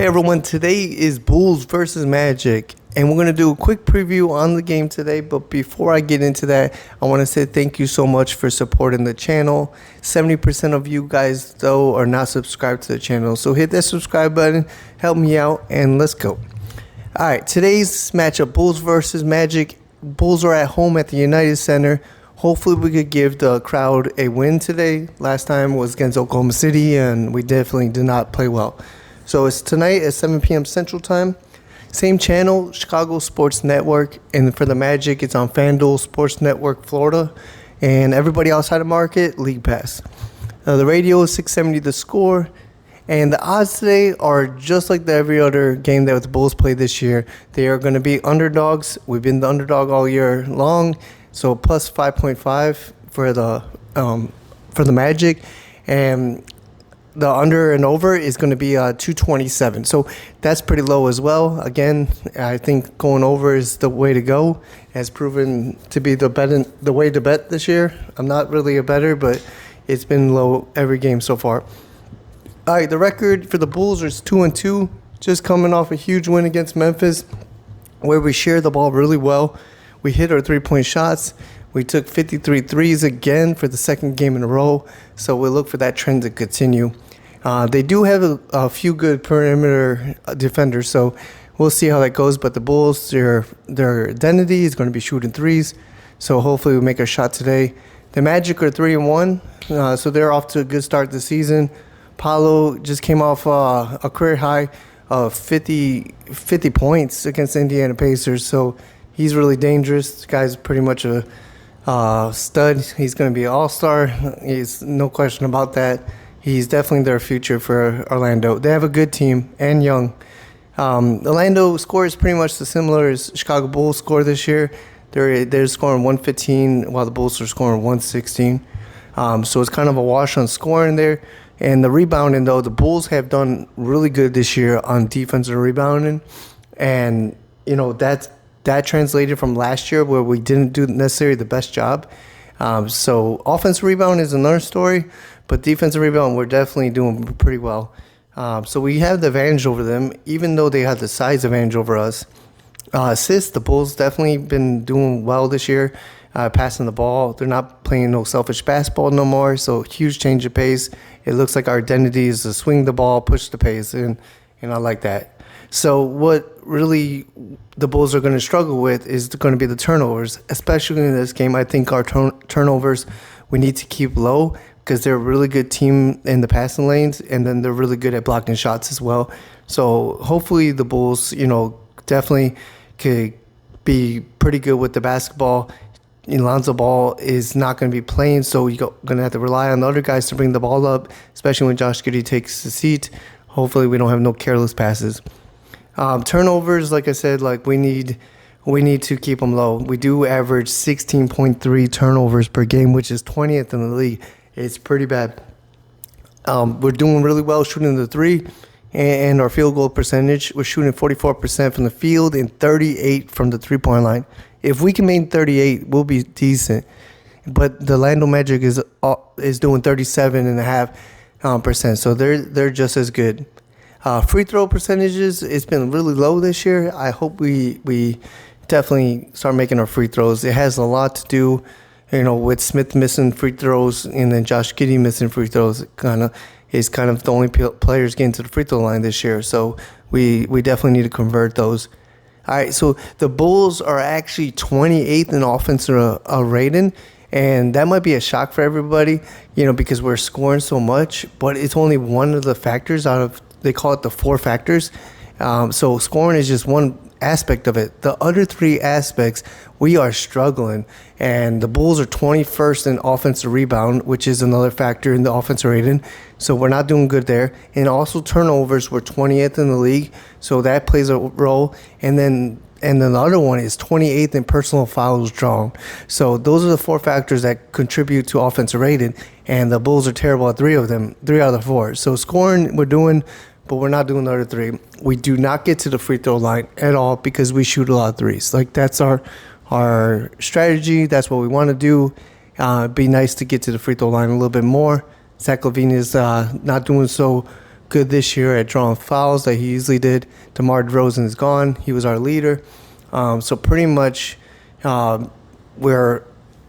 Hey everyone, today is Bulls versus Magic, and we're going to do a quick preview on the game today. But before I get into that, I want to say thank you so much for supporting the channel. 70% of you guys, though, are not subscribed to the channel, so hit that subscribe button, help me out, and let's go. All right, today's matchup, Bulls versus Magic. Bulls are at home at the United Center. Hopefully we could give the crowd a win today. Last time was against Oklahoma City, and we definitely did not play well. So it's tonight at 7 p.m. Central Time. Same channel, Chicago Sports Network. And for the Magic, it's on FanDuel Sports Network Florida. And everybody outside the market, League Pass. The radio is 670 The Score. And the odds today are just like every other game that the Bulls played this year. They are going to be underdogs. We've been the underdog all year long. So plus 5.5 for the Magic. And the under and over is going to be 227. So that's pretty low as well. Again, I think going over is the way to go. It has proven to be the way to bet this year. I'm not really a bettor, but it's been low every game so far. All right, the record for the Bulls is 2-2, just coming off a huge win against Memphis, where we shared the ball really well. We hit our three-point shots. We took 53 threes again for the second game in a row, so we'll look for that trend to continue. They do have a few good perimeter defenders, so we'll see how that goes. But the Bulls, their identity is going to be shooting threes, so hopefully we make a shot today. The Magic are 3-1, so they're off to a good start this season. Paolo just came off a career high of 50 points against the Indiana Pacers, so he's really dangerous. This guy's pretty much a stud. He's going to be an all-star. He's no question about that. He's definitely their future for Orlando. They have a good team and young. Orlando score is pretty much the similar as Chicago Bulls score this year. They're scoring 115 while the Bulls are scoring 116. So it's kind of a wash on scoring there. And the rebounding, though, the Bulls have done really good this year on defensive rebounding. And, you know, that translated from last year where we didn't do necessarily the best job. So offensive rebound is another story, but defensive rebound, we're definitely doing pretty well. So we have the advantage over them, even though they have the size advantage over us. Assists, the Bulls definitely been doing well this year, passing the ball. They're not playing no selfish basketball no more, so huge change of pace. It looks like our identity is to swing the ball, push the pace, and I like that. So what really the Bulls are going to struggle with is going to be the turnovers, especially in this game. I think our turnovers we need to keep low because they're a really good team in the passing lanes, and then they're really good at blocking shots as well. So hopefully the Bulls, definitely could be pretty good with the basketball. Lonzo Ball is not going to be playing, so you're going to have to rely on the other guys to bring the ball up, especially when Josh Giddey takes the seat. Hopefully we don't have no careless passes. Turnovers, like I said, we need to keep them low. We do average 16.3 turnovers per game, which is 20th in the league. It's pretty bad. We're doing really well shooting the three, and our field goal percentage, we're shooting 44% from the field and 38 from the three-point line. If we can maintain 38, we'll be decent. But the Orlando Magic is doing 37.5%, so they're just as good. Free throw percentages, it's been really low this year. I hope we definitely start making our free throws. It has a lot to do, with Smith missing free throws and then Josh Giddey missing free throws. He's kind of the only players getting to the free throw line this year. So we definitely need to convert those. All right, so the Bulls are actually 28th in offensive rating. And that might be a shock for everybody, because we're scoring so much. But it's only one of the factors out of, they call it the four factors. So scoring is just one aspect of it. The other three aspects, we are struggling. And the Bulls are 21st in offensive rebound, which is another factor in the offensive rating. So we're not doing good there. And also turnovers, we're 20th in the league. So that plays a role. And then the other one is 28th in personal fouls drawn. So those are the four factors that contribute to offensive rating. And the Bulls are terrible at three out of the four. So scoring, we're doing, but we're not doing the other three. We do not get to the free throw line at all because we shoot a lot of threes. That's our strategy. That's what we want to do. It'd be nice to get to the free throw line a little bit more. Zach LaVine is not doing so good this year at drawing fouls that he usually did. DeMar DeRozan is gone. He was our leader. So pretty much we're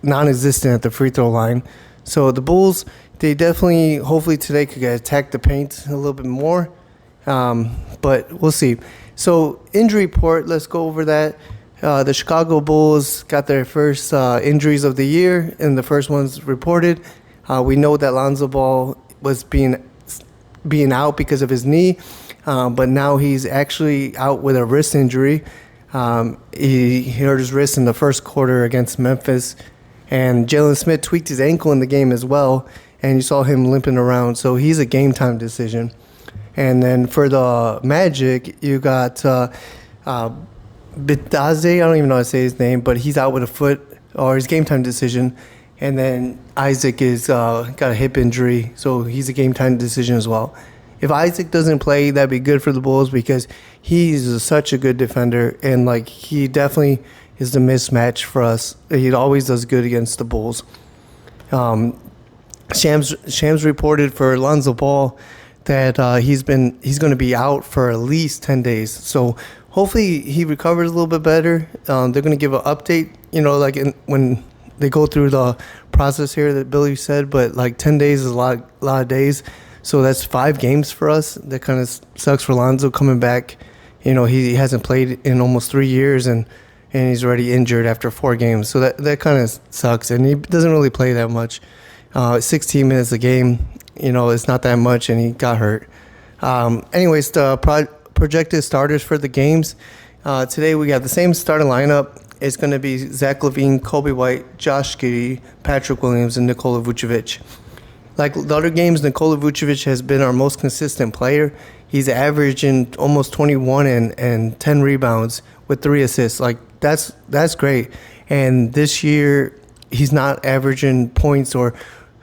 non-existent at the free throw line. So the Bulls, they definitely, hopefully today, could attack the paint a little bit more. But we'll see. So injury report, let's go over that. The Chicago Bulls got their first injuries of the year, and the first ones reported. We know that Lonzo Ball was being out because of his knee, but now he's actually out with a wrist injury. He hurt his wrist in the first quarter against Memphis, and Jalen Smith tweaked his ankle in the game as well, and you saw him limping around, so he's a game-time decision. And then for the Magic, you got Bitadze, I don't even know how to say his name, but he's out with a foot, or his game-time decision. And then Isaac is got a hip injury, so he's a game-time decision as well. If Isaac doesn't play, that'd be good for the Bulls because he's such a good defender, and like he definitely is the mismatch for us. He always does good against the Bulls. Shams reported for Lonzo Ball that he's going to be out for at least 10 days. So hopefully he recovers a little bit better. They're going to give an update, like when they go through the process here that Billy said, but like 10 days is a lot of days. So that's 5 games for us. That kind of sucks for Lonzo coming back. He hasn't played in almost 3 years, and he's already injured after 4 games. So that kind of sucks, and he doesn't really play that much. 16 minutes a game, it's not that much, and he got hurt. Anyways, the projected starters for the games. Today we got the same starting lineup. It's going to be Zach LaVine, Kobe White, Josh Giddey, Patrick Williams, and Nikola Vucevic. Like the other games, Nikola Vucevic has been our most consistent player. He's averaging almost 21 and 10 rebounds with 3 assists. Like that's great. And this year, he's not averaging points or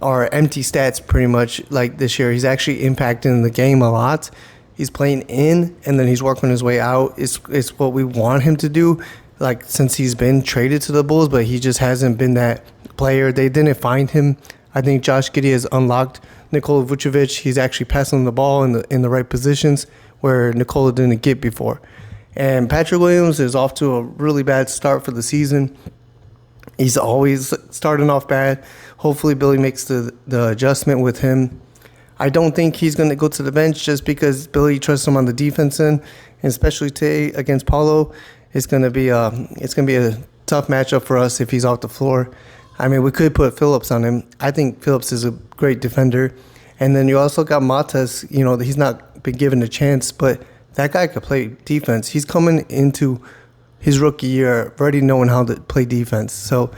empty stats pretty much like this year. He's actually impacting the game a lot. He's playing in, and then he's working his way out. It's what we want him to do, like since he's been traded to the Bulls, but he just hasn't been that player. They didn't find him. I think Josh Giddey has unlocked Nikola Vucevic. He's actually passing the ball in the right positions where Nikola didn't get before. And Patrick Williams is off to a really bad start for the season. He's always starting off bad. Hopefully Billy makes the adjustment with him. I don't think he's going to go to the bench just because Billy trusts him on the defense end, and especially today against Paulo. It's going to be a tough matchup for us if he's off the floor. I mean, we could put Phillips on him. I think Phillips is a great defender. And then you also got Matas. He's not been given a chance, but that guy could play defense. He's coming into his rookie year already knowing how to play defense. So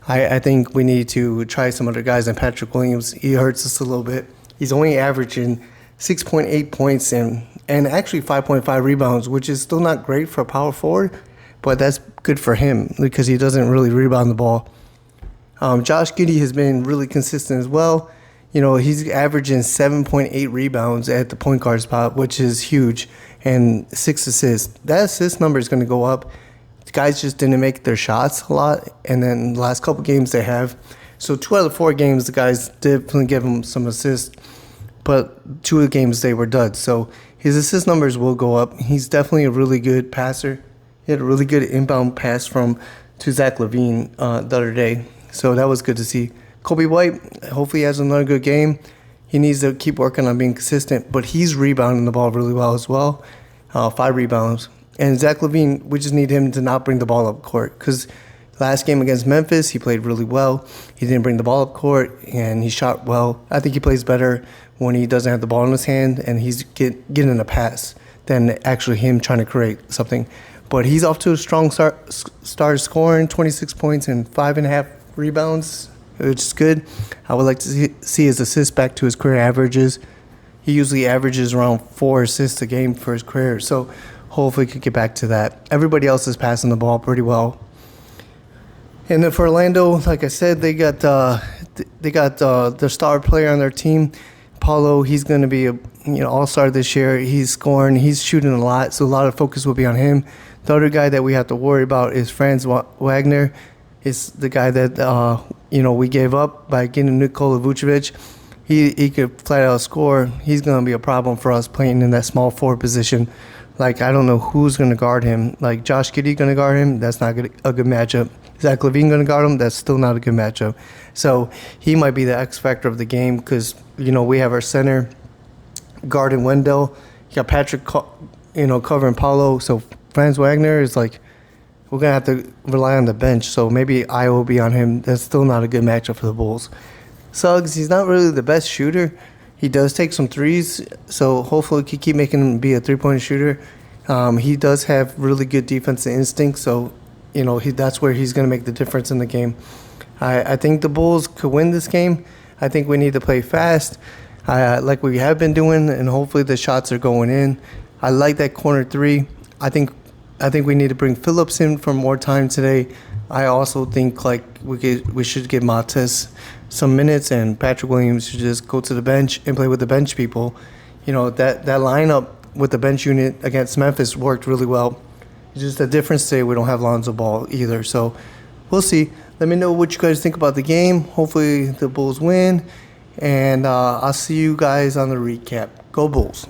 I think we need to try some other guys. And Patrick Williams, he hurts us a little bit. He's only averaging 6.8 points and actually 5.5 rebounds, which is still not great for a power forward, but that's good for him because he doesn't really rebound the ball. Josh Giddey has been really consistent as well. He's averaging 7.8 rebounds at the point guard spot, which is huge, and 6 assists. That assist number is going to go up. The guys just didn't make their shots a lot, and then the last couple games they have. So 2 out of the 4 games, the guys definitely give him some assists, but 2 of the games they were duds. So his assist numbers will go up. He's definitely a really good passer. He had a really good inbound pass to Zach LaVine the other day. So that was good to see. Kobe White, hopefully he has another good game. He needs to keep working on being consistent, but he's rebounding the ball really well as well. 5 rebounds. And Zach LaVine, we just need him to not bring the ball up court because last game against Memphis, he played really well. He didn't bring the ball up court, and he shot well. I think he plays better when he doesn't have the ball in his hand and he's getting a pass than actually him trying to create something. But he's off to a strong start scoring, 26 points and 5.5 rebounds, which is good. I would like to see his assists back to his career averages. He usually averages around 4 assists a game for his career, so hopefully he could get back to that. Everybody else is passing the ball pretty well. And then for Orlando, like I said, they got their star player on their team, Paulo. He's going to be a all-star this year. He's scoring, he's shooting a lot, so a lot of focus will be on him. The other guy that we have to worry about is Franz Wagner. Is the guy that we gave up by getting Nikola Vucevic. he could flat out score. He's going to be a problem for us playing in that small forward position. Like, I don't know who's going to guard him. Like, Josh Giddey going to guard him? That's not a good matchup. Zach LaVine going to guard him? That's still not a good matchup. So he might be the X factor of the game because, we have our center guarding Wendell. You got Patrick, covering Paulo. So Franz Wagner is like, we're going to have to rely on the bench. So maybe I will be on him. That's still not a good matchup for the Bulls. Suggs, he's not really the best shooter. He does take some threes, so hopefully he can keep making him be a three-point shooter. He does have really good defensive instinct, so that's where he's going to make the difference in the game. I think the Bulls could win this game. I think we need to play fast, like we have been doing, and hopefully the shots are going in. I like that corner three. I think we need to bring Phillips in for more time today. I also think we should give Montez some minutes, and Patrick Williams should just go to the bench and play with the bench people. That lineup with the bench unit against Memphis worked really well. It's just the difference today, we don't have Lonzo Ball either. So we'll see. Let me know what you guys think about the game. Hopefully the Bulls win, and I'll see you guys on the recap. Go Bulls.